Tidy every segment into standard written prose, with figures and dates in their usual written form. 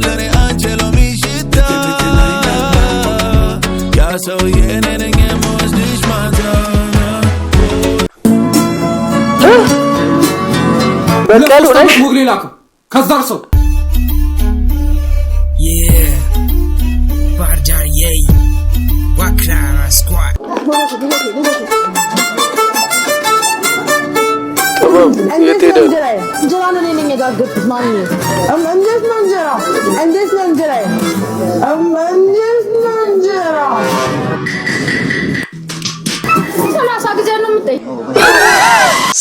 ለኔ አንቺ ሎሚ ሽታ ያ ሰውዬ እኔ ነኝ የምወስድሽ ማታ በቀል ሆነሽ ሙግሌ ላኩ ከዛር ሰው ባርጃር ዋክራራ ስኳድ እንዴት ነው እንጀራ ነው እኔ ነኝ የጋገርኩት ማን ነው እንዴት ነው እንጀራ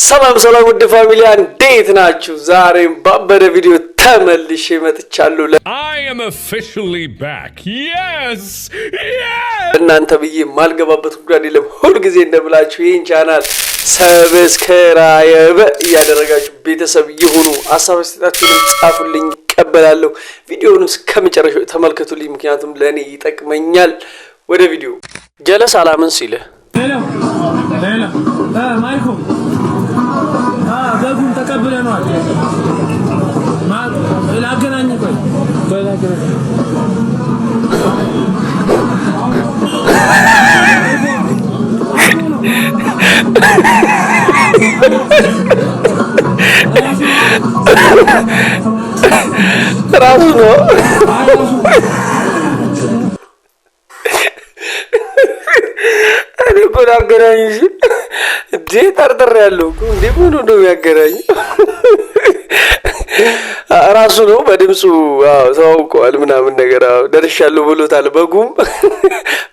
ሰላም ውድ ፋሚሊ እንዴት ናችሁ? ዛሬም ባበደ ቪዲዮ ተመልሼ መጥቻለሁ። I am officially back. Yes! እናንተ ብዬ ማልገባበት ጉዳይ የለም። ሁሉ ጊዜ እንደምላችሁ ይሄን ቻናል ሰብስክራይብ ያደረጋችሁ ቤተሰብ ይሁኑ። ሐሳብ አስተያየታችሁን ጻፉልኝ፣ እቀበላለሁ። ቪዲዮውን እስከመጨረሻው ተመልከቱልኝ ምክንያቱም ለኔ ይጠቅመኛል። ወደ ቪዲዮ ጀለስ አላምን ሲል ሄሎ ማይኮ በጉን ተቀብለናል ላገናኝ ቆይ ላገናኝ ራሱ ነው እኔ ቆዳ አገናኝ እንዴ ጠርጥር ያለው እንዴ ምን ነው የሚያገናኝ ራሱ ነው በድምጹ ተዋውቀዋል ምናምን ነገር ደርሻለሁ ብሎታል። በጉም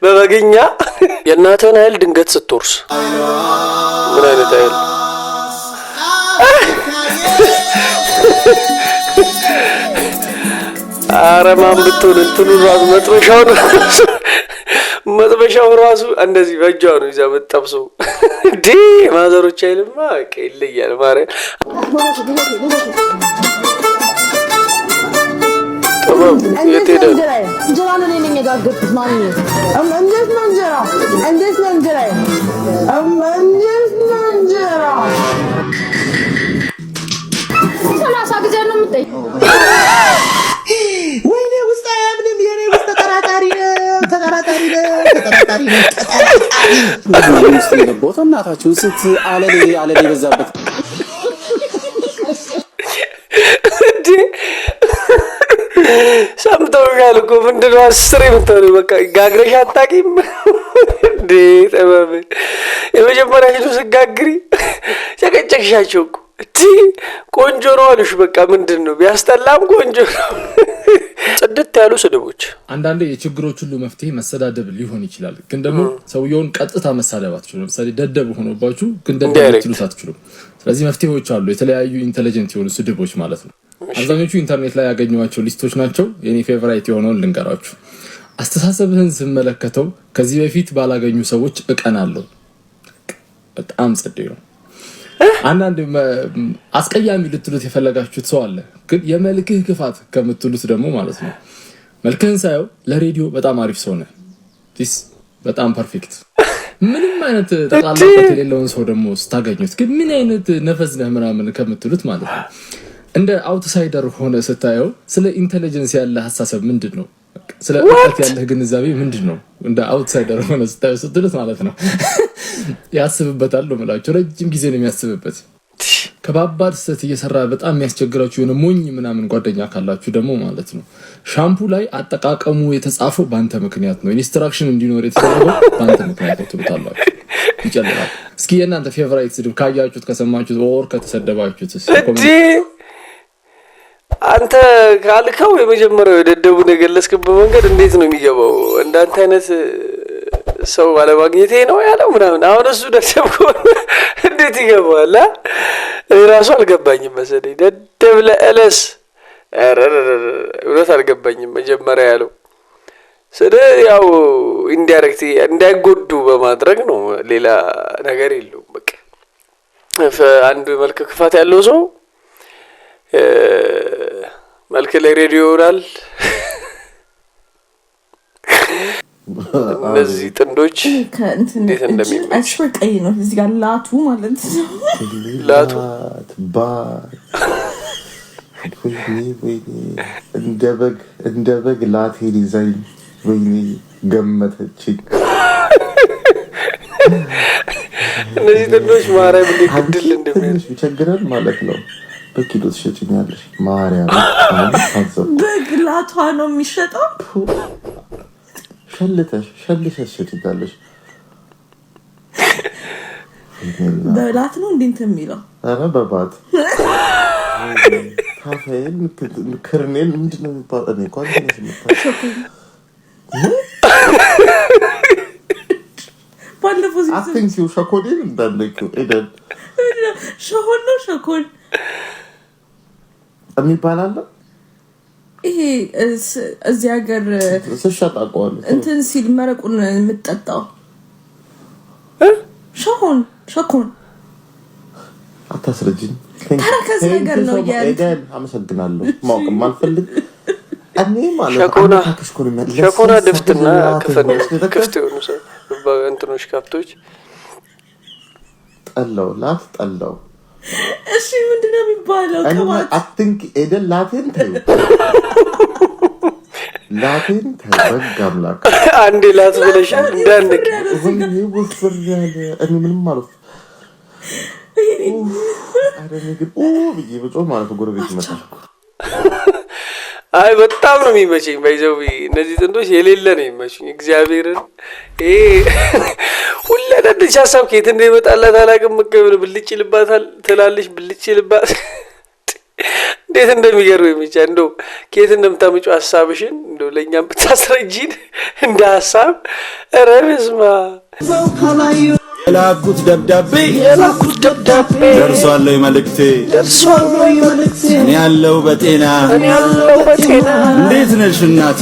በበግኛ የእናተን ኃይል ድንገት ስትወርስ ምን አይነት ኃይል አረማም ብትሆን እንትኑ ራሱ መጥበሻው ራሱ እንደዚህ በእጇ ነው ይዛ መጣብሰው እንዴ ማዘሮች አይልማ ከይለያል ማረ እንጀራ ነው እኔ ነኝ የጋገርኩት ማን ነው እንዴት ነው እንጀራ ሰላሳ ጊዜ ነው የምጠይቀው ወይኔ ውስጥ አያምንም የኔ ውስጥ ተጠራጣሪ ነው ቦታ እናታችሁ ስት አለሌ በዛበት እንዴ ሰምተውኛል እኮ ምንድነው አስሬ የምትሆነው በቃ ጋግረሽ አታውቂም እንዴ ጠበብ የመጀመሪያ ሄዱ ስጋግሪ ጨቀጨቅሻቸው እኮ እንዴ ቆንጆ ነው አሉሽ በቃ ምንድነው ቢያስጠላም ቆንጆ ነው ጽድት ያሉ ስድቦች አንዳንዴ የችግሮች ሁሉ መፍትሄ መሰዳደብ ሊሆን ይችላል ግን ደግሞ ሰውየውን ቀጥታ መሳደብ አትችሉም ለምሳሌ ደደብ ሆኖባችሁ ግን ደደብ ልትሉት አትችሉም ስለዚህ መፍትሄዎች አሉ የተለያዩ ኢንተለጀንት የሆኑ ስድቦች ማለት ነው አብዛኞቹ ኢንተርኔት ላይ ያገኘዋቸው ሊስቶች ናቸው የኔ ፌቨራይት የሆነውን ልንገራችሁ አስተሳሰብህን ስመለከተው ከዚህ በፊት ባላገኙ ሰዎች እቀናለሁ በጣም ጽድቅ ነው አንዳንድ አስቀያሚ ልትሉት የፈለጋችሁት ሰው አለ ግን የመልክህ ክፋት ከምትሉት ደግሞ ማለት ነው መልክህን ሳይው ለሬዲዮ በጣም አሪፍ ሰው ነህ ዲስ በጣም ፐርፌክት ምንም አይነት ተጣላበት የሌለውን ሰው ደግሞ ስታገኙት ግን ምን አይነት ነፈስ ነህ ምናምን ከምትሉት ማለት ነው እንደ አውትሳይደር ሆነ ስታየው ስለ ኢንተለጀንስ ያለ ሐሳብ ምንድነው ስለ እውቀት ያለ ግንዛቤ ምንድነው እንደ አውትሳይደር ሆነ ስታየው ስትሉት ማለት ነው ያስብበታል ነው ማለት ረጅም ጊዜ ነው የሚያስብበት ከባባድ ስህተት እየሰራ በጣም የሚያስቸግራችሁ የሆነ ሞኝ ምናምን ጓደኛ ካላችሁ ደግሞ ማለት ነው ሻምፑ ላይ አጠቃቀሙ የተጻፈው ባንተ ምክንያት ነው ኢንስትራክሽን እንዲኖር የተደረገው ባንተ ምክንያት ነው ትሉታላችሁ ይጨልላል እስኪ የእናንተ ፌቨራይት ስድብ ካያችሁት ከሰማችሁት ኦር ከተሰደባችሁት አንተ ካልከው የመጀመሪያው የደደቡን የገለጽክበት መንገድ እንዴት ነው የሚገባው እንዳንተ አይነት ሰው ባለማግኘቴ ነው ያለው ምናምን አሁን እሱ ደደብ እንዴት ይገባዋል ራሱ አልገባኝም መሰለኝ ደደብ ለእለስ እውነት አልገባኝም መጀመሪያ ያለው ስለ ያው ኢንዳይሬክት እንዳይጎዱ በማድረግ ነው ሌላ ነገር የለውም በቃ አንድ መልክ ክፋት ያለው ሰው መልክ ላይ ሬዲዮ ይሆናል እነዚህ ጥንዶች እንዴት እንደሚመች አስፈቀይ ነው እዚህ ጋር ላቱ ማለት ላቱ እንደ በግ ላቴ ዲዛይን ወይኔ ገመተችኝ። እነዚህ ጥንዶች ማርያም እንድል እንደምን ይቸግራል ማለት ነው። በኪሎ ትሸጭኛለሽ ማርያም በግላቷ ነው የሚሸጠው። ሸልተሽ ትሸጭኛለሽ። በላት ነው እንዴት የሚለው? አረ በባት ካፌን ክርኔል ምንድነው የሚባለው? እኔ እንኳን ባለፈው አትንኪው ሸኮዴን እንዳለኪው ኤደን ሸሆን ነው ሸኮል የሚባል አለ። ይሄ እዚህ ሀገር ተሻጣቋል እንትን ሲል መረቁን የምትጠጣው ሸኮን አታስረጅኝ። ተረከዝ ነገር ነው ያለ። ኤደን አመሰግናለሁ። ማውቅም አልፈልግ እኔ ማለት ሸኮና ድፍትና ክፍት የሆኑ ሰው እንትኖች ከብቶች ጠላው እሺ ምንድነው የሚባለው? ከማት አትንክ ኤደን ላቴን በግ አምላክ አንዴ ላት ብለሻል እንዳንክ ወይኔ ወፍር ያለ እኔ ምንም ማለት አይደለም ግን ብዬ በጮህ ማለት ጎረቤት ይመጣል። አይ በጣም ነው የሚመቸኝ። ባይዘው እነዚህ ጥንዶች የሌለ ነው የሚመቸኝ እግዚአብሔርን። ሁሉ ደንደሽ ሀሳብ ከየት እንደሚመጣላት አላውቅም። መቀበል ብልጭ ይልባታል ትላለች፣ ብልጭ ይልባት እንዴት እንደሚገርም የሚቻ እንደው ከየት እንደምታመጪው ሀሳብሽን እንደው ለኛም ብታስረጂን እንደ ሀሳብ ኧረ በስመ አብ። የላኩት ደብዳቤ ደርሷል መልእክቴ እኔ ያለው በጤና እንዴት ነሽ እናቴ?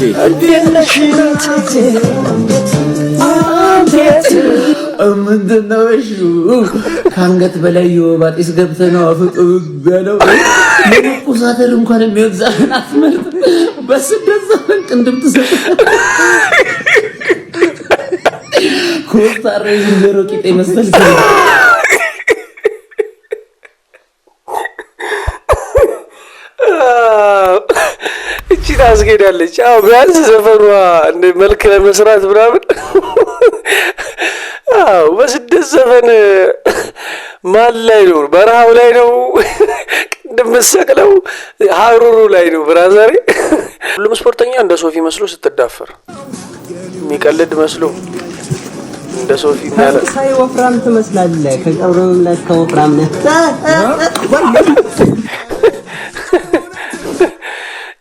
ምንድነው እሺ ከአንገት በላይ የወባ ጢስ ገብተህ ነው አፍጦ ገለው ለቁሳተር እንኳን የሚወዛህን አትመርጥ። በስደት ዘመን ቅንድም ትሰጥ ኮስታራ ዝንጀሮ ቂጤ መሰል እቺ ታስጌዳለች። አዎ ቢያንስ ዘፈኗ እንደ መልክ ለመስራት ምናምን አዎ በስደት ዘፈን ማን ላይ ነው? በረሃው ላይ ነው እንደምሰቅለው ሀሩሩ ላይ ነው ብራዘሬ። ሁሉም ስፖርተኛ እንደ ሶፊ መስሎ ስትዳፈር የሚቀልድ መስሎ እንደ ሶፊ ማለት ሳይ ወፍራም ትመስላለህ። ከቀብረም ላይ ከወፍራም ነህ።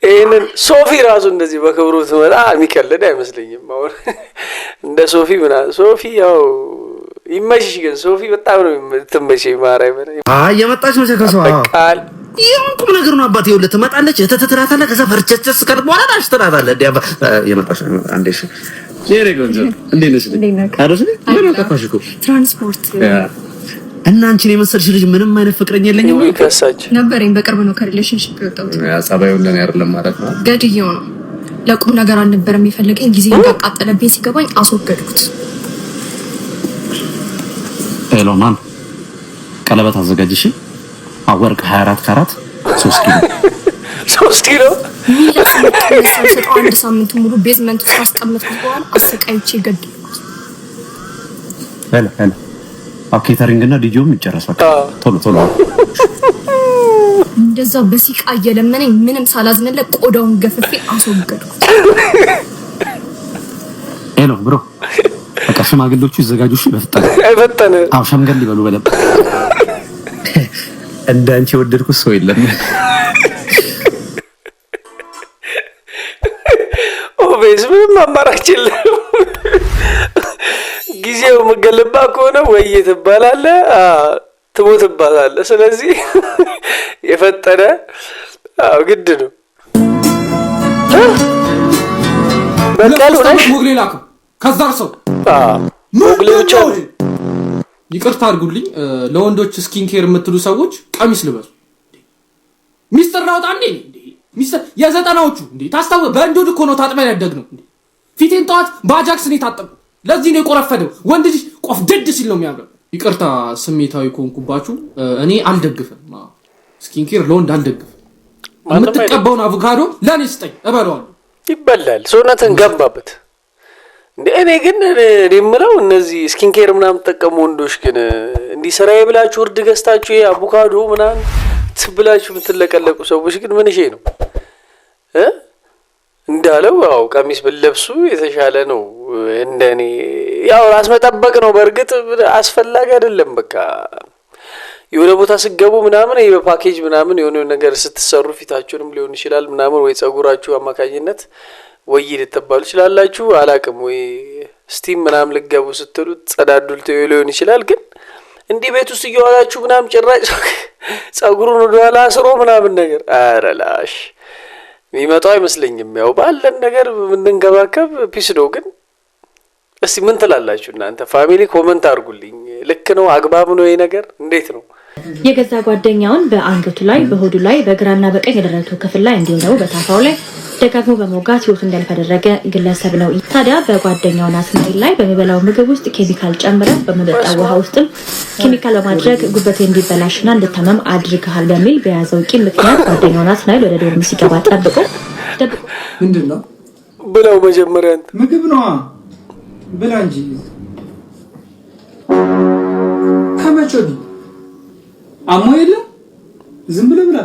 ይሄንን ሶፊ ራሱ እንደዚህ በክብሩ ትመጣ የሚቀልድ አይመስለኝም። አሁን እንደ ሶፊ ምናምን ሶፊ ያው ይመችሽ፣ ግን ሶፊ በጣም ነው የምትመቸኝ። ማርያም የመጣች ነው ከሰው ቃል ይሁንኩም ነገር ነው አባቴ። ይኸውልህ ትመጣለች፣ ትትራታለህ፣ ከዛ ፈርቸቸስ ቀር በኋላ ታሽተራታለህ። የመጣች አንዴሽ ጄሪ ጎንጆ እንዴት ነሽ? አረሽ ምን ተፋሽኩ ትራንስፖርት እና አንቺን የመሰልሽ ልጅ ምንም አይነት ፍቅረኛ የለኝም ከሳች ነበረኝ። በቅርብ ነው ከሪሌሽንሺፕ የወጣሁት። ጸባዩ ለኔ አይደለም ማለት ነው። ገድየው ነው ለቁም ነገር አልነበረም የሚፈልገኝ። ጊዜ እንዳቃጠለብኝ ሲገባኝ አስወገድኩት። ሄሎማን ቀለበት አዘጋጅሽ። ወርቅ 24 ካራት 3 ኪሎ አንድ ሳምንት ሙሉ ቤዝመንት ውስጥ አስቀምጥኩት። በኋላ አሰቃይቼ ገደልኩት። ሄሎ ኬተሪንግ እና ዲጂውም ይጨረሳል። ቶሎ እንደዛ በሲቃ እየለመነኝ ምንም ሳላዝንለት ቆዳውን ገፍፌ አስወገድኩት። ሄሎ ብሮ በቃ ሽማግሌዎቹ ይዘጋጁ። በፈጠነ አዎ ሸምገል ይበሉ በለብ። እንዳንቺ ወደድኩት ሰው የለም። ኦቤስ ምንም አማራጭ የለም። ጊዜው መገለባ ከሆነ ወይ ትባላለህ ትሞትባታለህ። ስለዚህ የፈጠነ ግድ ነው። በቃሉ ነሽ ሙግሌ ላከ ከዛር ሰው ሙግሌ ብቻ ይቅርታ አድርጉልኝ። ለወንዶች ስኪን ኬር የምትሉ ሰዎች ቀሚስ ልበሱ። ሚስተር ናውጣ እንዴ ሚስተር የዘጠናዎቹ እንዴ ታስታው በእንዶድ እኮ ነው ታጥበን ያደግነው። ፊቴን ጧት በአጃክስ ነው ታጠብኩ። ለዚህ ነው የቆረፈደው። ወንድ ልጅ ቆፍ ድድ ሲል ነው የሚያምረው። ይቅርታ ስሜታዊ ኮንኩባችሁ። እኔ አልደግፍም ስኪን ኬር ለወንድ አልደግፍም። የምትቀባውን አቮካዶ ለኔ ስጠኝ እበለዋለሁ። ይበላል፣ ሰውነትን ገባበት። እኔ ግን የምለው እነዚህ ስኪን ኬር ምናምን ተጠቀሙ ወንዶች ግን እንዲህ ስራዬ ብላችሁ እርድ ገዝታችሁ አቮካዶ ምናምን ትብላችሁ የምትለቀለቁ ሰዎች ግን ምን ነው እንዳለው ያው ቀሚስ ብለብሱ የተሻለ ነው። እንደኔ ያው ራስ መጠበቅ ነው። በእርግጥ አስፈላጊ አይደለም። በቃ የሆነ ቦታ ስገቡ ምናምን በፓኬጅ ምናምን የሆነ ነገር ስትሰሩ ፊታችሁንም ሊሆን ይችላል ምናምን ወይ ጸጉራችሁ አማካኝነት ወይ ልትባሉ ይችላልላችሁ አላቅም ወይ ስቲም ምናምን ልገቡ ስትሉ ጸዳዱል ሊሆን ይችላል። ግን እንዲህ ቤት ውስጥ እየዋላችሁ ምናምን ጭራጭ ጸጉሩን ወደ ኋላ አስሮ ምናምን ነገር አረላሽ የሚመጣው አይመስለኝም። ያው ባለን ነገር እንንገባከብ ፒስ ነው። ግን እስቲ ምን ትላላችሁ እናንተ ፋሚሊ? ኮመንት አድርጉልኝ። ልክ ነው? አግባብ ነው? ይሄ ነገር እንዴት ነው? የገዛ ጓደኛውን በአንገቱ ላይ በሆዱ ላይ በግራና በቀኝ የደረቱ ክፍል ላይ እንዲሁም ደግሞ በታፋው ላይ ደጋግሞ በመውጋት ህይወቱ እንዲያልፍ ያደረገ ግለሰብ ነው። ታዲያ በጓደኛው ናትናኤል ላይ በሚበላው ምግብ ውስጥ ኬሚካል ጨምረህ በመጠጣው ውሃ ውስጥም ኬሚካል በማድረግ ጉበቴ እንዲበላሽና እንድታመም አድርገሃል በሚል በያዘው ቂም ምክንያት ጓደኛው ናትናኤል ወደ ዶርም ሲገባ ጠብቆ ምንድን ነው ብለው መጀመሪያ ምግብ ነው ብላ እንጂ ከመቼ ወዲህ አሞ የለም ዝም ብለህ ብላ።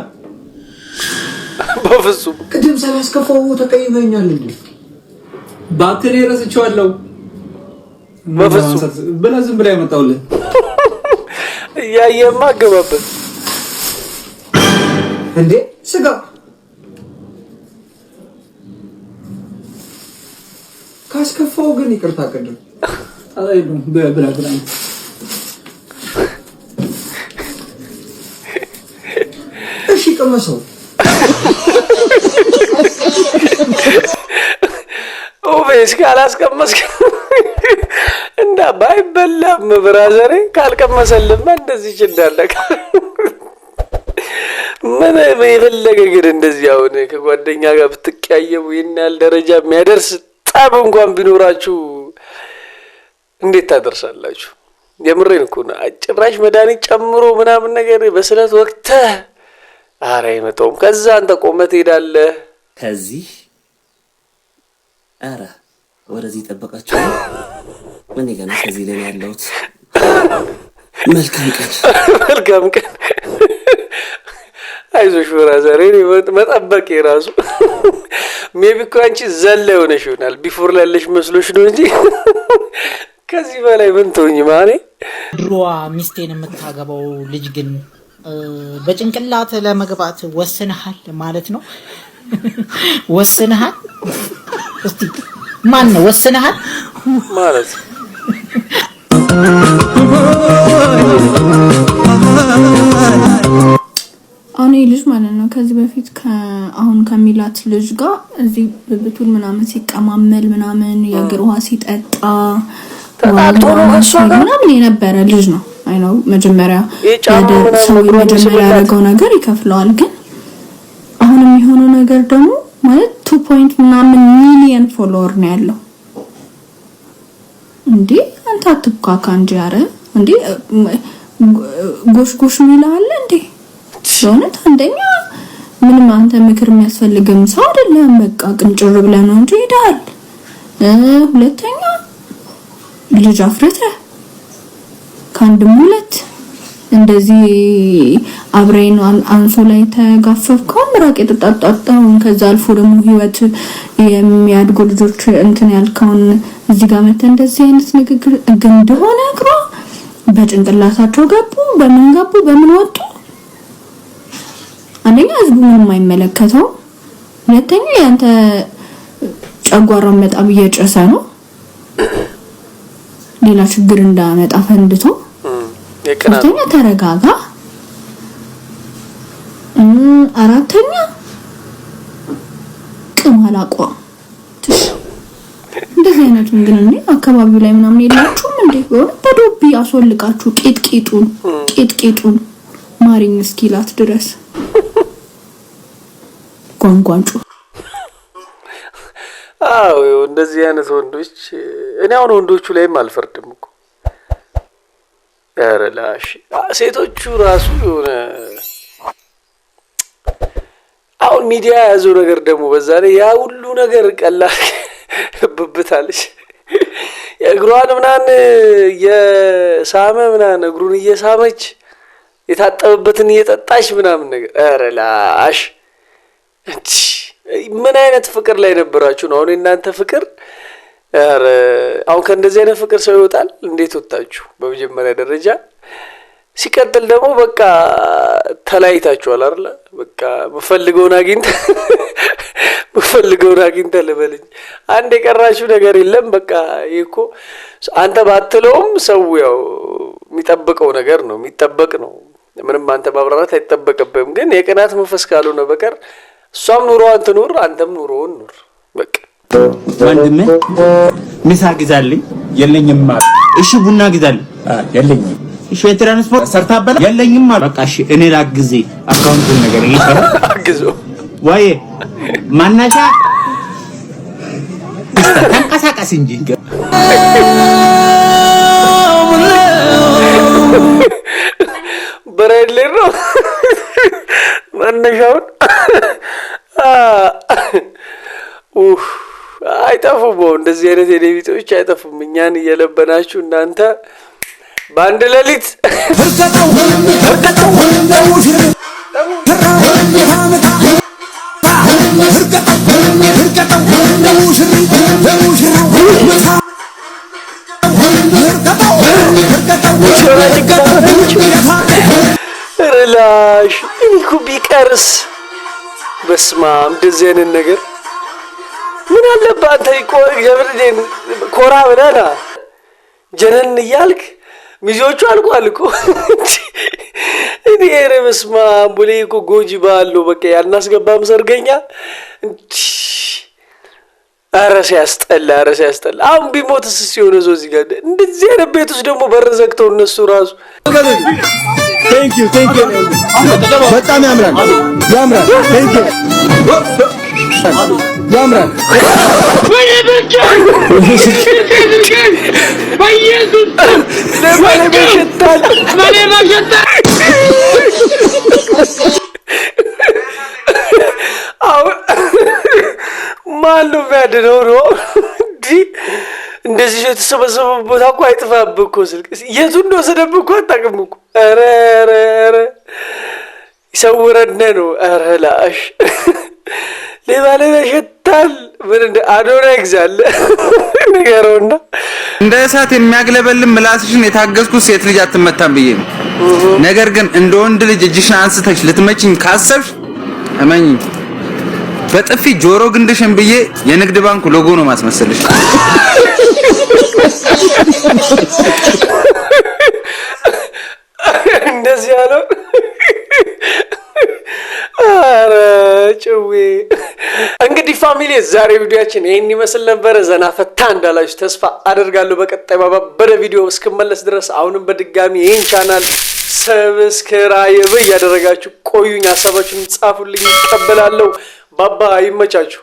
በፍጹም ቅድም ሳላስከፋው ተቀይመኛል እንዴ? ባክኔ ረስቼዋለሁ። በፍጹም ብላ ዝም ብለህ ያመጣውልህ እያየማ አገባበት እንዴ ስጋ ካስከፋው ግን ይቅርታ ቅድም አይ ነው ብላ እሺ ቀመሰው ኦቬስ ካላስቀመስክ እንዳ ባይበላም ብራዘሬ ካልቀመሰልማ እንደዚህ እንዳለካ ምን የፈለገ ግን እንደዚህ አሁን ከጓደኛ ጋር ብትቀያየሙ ይናል ደረጃ የሚያደርስ ጠብ እንኳን ቢኖራችሁ እንዴት ታደርሳላችሁ? የምሬን እኮ ነው። ጭራሽ መድኃኒት ጨምሮ ምናምን ነገር በስለት ወቅት አረ አይመጣውም። ከዛ አንተ ቆመህ ትሄዳለህ። ከዚህ አረ ወደዚህ ጠበቃችሁ ምን ይገና ከዚህ ላይ ያለውት መልካም ቀን አይዞሽ ብራዘር። እኔ መጠበቅ የራሱ ሜቢ እኮ አንቺ ዘለ ሆነሽ ይሆናል ቢፎር ላለሽ መስሎሽ ነው እንጂ ከዚህ በላይ ምን ትሆኚ ማለት ድሮዋ ሚስቴን የምታገባው ልጅ ግን በጭንቅላት ለመግባት ወስነሃል ማለት ነው? ወስነሃል? እስቲ ማን ነው ወስነሃል ማለት? አሁን ልጅ ማለት ነው ከዚህ በፊት አሁን ከሚላት ልጅ ጋር እዚህ ብብቱን ምናምን ሲቀማመል ምናምን የእግር ውሃ ሲጠጣ ምናምን የነበረ ልጅ ነው። አይ ነው መጀመሪያ ሰው መጀመሪያ ያደረገው ነገር ይከፍለዋል። ግን አሁን የሚሆነው ነገር ደግሞ ማለት 2.9 ሚሊዮን ፎሎወር ነው ያለው። እንዴ አንተ አትብካካ እንጂ አረ እንዴ ጎሽ ሚላል እንዴ ሶነት አንደኛ ምንም አንተ ምክር የሚያስፈልግም ሰው አይደለም። በቃ ቅንጭር ብለህ ነው እንጂ ይዳል። ሁለተኛ ልጅ አፍረተ ካንድም ሁለት እንደዚህ አብሬን አንሶ ላይ ተጋፈፍከው ምራቅ የተጣጣጣው ከዛ አልፎ ደግሞ ህይወት የሚያድጉ ልጆች እንትን ያልከውን እዚህ ጋር መተ እንደዚህ አይነት ንግግር ግን እንደሆነ እግሮ በጭንቅላታቸው ገቡ። በምን ወጡ? አንደኛ ህዝቡ ምንም አይመለከተው። ሁለተኛ ያንተ ጨጓራው በጣም እየጨሰ ነው። ሌላ ችግር እንዳመጣ ፈንድቶ ሁለተኛ ተረጋጋ። አራተኛ ቅማላቋ እንደዚህ አይነት ግን እንዴ አካባቢው ላይ ምናምን የላችሁም እንዴ? በዶቢ አስወልቃችሁ ቂጥቂጡን ማሪኝ እስኪላት ድረስ ጓንጓንጩ። አዎ እንደዚህ አይነት ወንዶች እኔ አሁን ወንዶቹ ላይም አልፈርድም እኮ ሴቶቹ ራሱ የሆነ አሁን አሁን ሚዲያ ያዘው ነገር ደግሞ በዛ ላይ ያ ሁሉ ነገር ቀላል ብብታለች እግሯን ምናን የሳመ ምናን እግሩን እየሳመች የታጠበበትን እየጠጣች ምናምን ነገር አረላሽ ምን አይነት ፍቅር ላይ ነበራችሁ ነው አሁን እናንተ ፍቅር አሁን ከእንደዚህ አይነት ፍቅር ሰው ይወጣል እንዴት ወጣችሁ በመጀመሪያ ደረጃ ሲቀጥል ደግሞ በቃ ተላይታችኋል አይደል በቃ በፈልገውና አግኝተ ለበልኝ አንድ የቀራችሁ ነገር የለም በቃ ይኮ አንተ ባትለውም ሰው ያው የሚጠብቀው ነገር ነው የሚጠበቅ ነው ምንም አንተ ማብራራት አይተጠበቀብህም ግን የቀናት መንፈስ ካልሆነ በቀር እሷም ኑሮዋን ትኑር አንተም ኑሮውን ኑር በቃ ወንድሜ ምሳ ግዛልኝ የለኝም ማለት እሺ ቡና ግዛልኝ የለኝም እሺ ትራንስፖርት ሰርታበላ የለኝም ማለት በቃ እሺ እኔ ላግዜ አካውንቱን ነገር ይሰራ አግዞ ወይ ማናሻ ተንቀሳቀስ እንጂ በረሌ ነው ማናሻውን አይጠፉም እንደዚህ አይነት የሌሊቶች አይጠፉም እኛን እየለበናችሁ እናንተ ባንድ ሌሊት ሪላሽ እኮ ቢቀርስ በስማም እንደዚህ አይነት ነገር ምን አለበት አንተ ጀብርዴን ኮራ ብለና ጀነን እያልክ ሚዜዎቹ አልቋል እኮ እኔ ረበስማ ቡሌ እኮ ጎጂ ባለው በቃ ያልናስገባም ሰርገኛ አረስ ያስጠላ አሁን ቢሞትስ ሲሆነ ዞ እዚህ ጋር እንደዚህ አይነት ቤት ውስጥ ደግሞ በረዘግተው እነሱ ራሱ Thank you በጣም ያምራል Thank you ያምራል በኢየሱስ ማነው የሚያድነው ነው እንደዚህ የተሰበሰበው ቦታ እኮ አይጥፋብህ እኮ ስልክ የቱ እንደወሰደብህ እኮ አታውቅም እኮ ኧረ ይሰውረን ነው ኧረ ላሽ ሌባ ይሸታል ምን እንደ አዶና ይግዛል ነገሩና እንደ እሳት የሚያግለበልም ምላስሽን የታገስኩት ሴት ልጅ አትመታም ብዬ ነው ነገር ግን እንደ ወንድ ልጅ እጅሽን አንስተሽ ልትመጪኝ ካሰብሽ እመኝ በጥፊ ጆሮ ግንድሽን ብዬ የንግድ ባንክ ሎጎ ነው ማስመሰልሽ እንደዚህ ያለው አረ ጭዌ እንግዲህ ፋሚሊ ዛሬ ቪዲዮአችን ይሄን ይመስል ነበር ዘና ፈታ እንዳላችሁ ተስፋ አደርጋለሁ በቀጣይ ባባበረ ቪዲዮ እስከመለስ ድረስ አሁንም በድጋሚ ይሄን ቻናል ሰብስክራይብ ያደረጋችሁ ቆዩኝ ሐሳባችሁን ጻፉልኝ እቀበላለሁ ባባ ይመቻችሁ